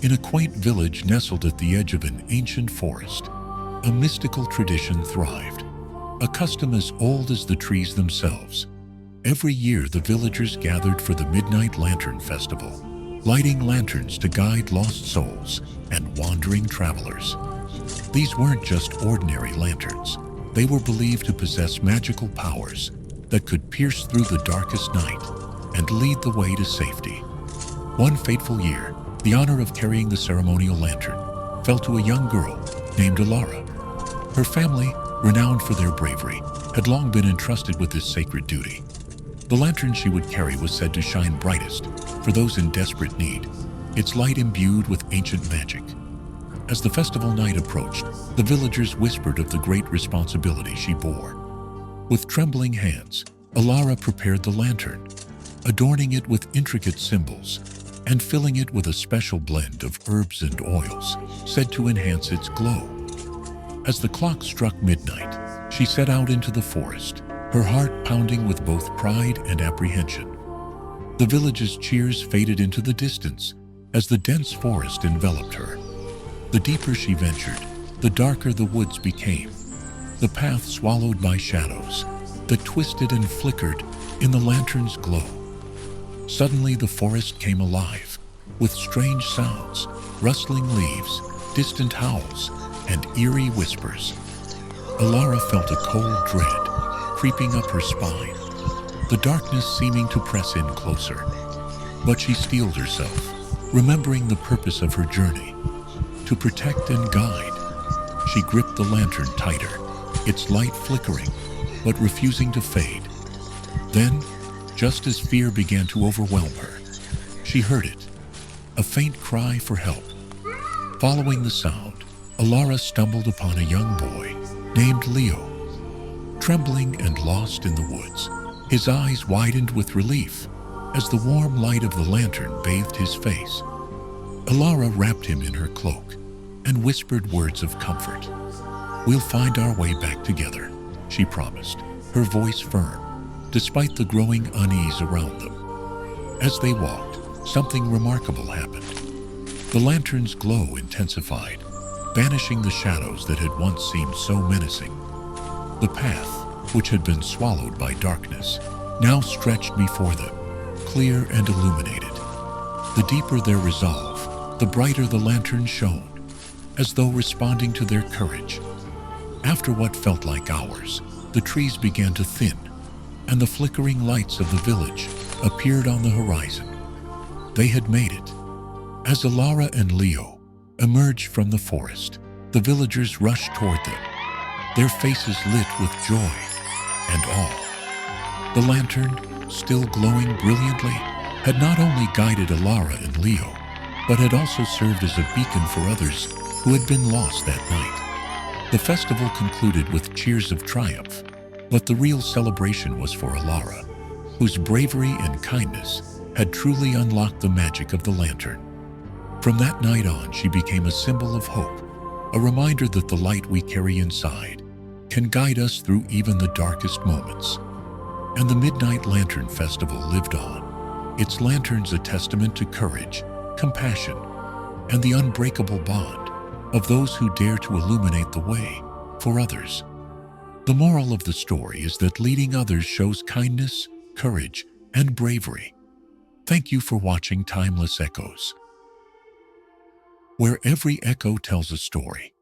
In a quaint village nestled at the edge of an ancient forest, a mystical tradition thrived, a custom as old as the trees themselves. Every year, the villagers gathered for the Midnight Lantern Festival, lighting lanterns to guide lost souls and wandering travelers. These weren't just ordinary lanterns. They were believed to possess magical powers that could pierce through the darkest night and lead the way to safety. One fateful year, the honor of carrying the ceremonial lantern fell to a young girl named Alara. Her family, renowned for their bravery, had long been entrusted with this sacred duty. The lantern she would carry was said to shine brightest for those in desperate need, its light imbued with ancient magic. As the festival night approached, the villagers whispered of the great responsibility she bore. With trembling hands, Alara prepared the lantern, adorning it with intricate symbols and filling it with a special blend of herbs and oils, said to enhance its glow. As the clock struck midnight, she set out into the forest, her heart pounding with both pride and apprehension. The village's cheers faded into the distance as the dense forest enveloped her. The deeper she ventured, the darker the woods became, the path swallowed by shadows that twisted and flickered in the lantern's glow. Suddenly the forest came alive, with strange sounds, rustling leaves, distant howls, and eerie whispers. Alara felt a cold dread creeping up her spine, the darkness seeming to press in closer. But she steeled herself, remembering the purpose of her journey, to protect and guide. She gripped the lantern tighter, its light flickering, but refusing to fade. Then, just as fear began to overwhelm her, she heard it, a faint cry for help. Following the sound, Alara stumbled upon a young boy named Leo, trembling and lost in the woods. His eyes widened with relief as the warm light of the lantern bathed his face. Alara wrapped him in her cloak and whispered words of comfort. "We'll find our way back together," she promised, her voice firm, despite the growing unease around them. As they walked, something remarkable happened. The lantern's glow intensified, banishing the shadows that had once seemed so menacing. The path, which had been swallowed by darkness, now stretched before them, clear and illuminated. The deeper their resolve, the brighter the lantern shone, as though responding to their courage. After what felt like hours, the trees began to thin, and the flickering lights of the village appeared on the horizon. They had made it. As Alara and Leo emerged from the forest, the villagers rushed toward them, their faces lit with joy and awe. The lantern, still glowing brilliantly, had not only guided Alara and Leo, but had also served as a beacon for others who had been lost that night. The festival concluded with cheers of triumph, but the real celebration was for Alara, whose bravery and kindness had truly unlocked the magic of the lantern. From that night on, she became a symbol of hope, a reminder that the light we carry inside can guide us through even the darkest moments. And the Midnight Lantern Festival lived on, its lanterns a testament to courage, compassion, and the unbreakable bond of those who dare to illuminate the way for others. The moral of the story is that leading others shows kindness, courage, and bravery. Thank you for watching Timeless Echoes, where every echo tells a story.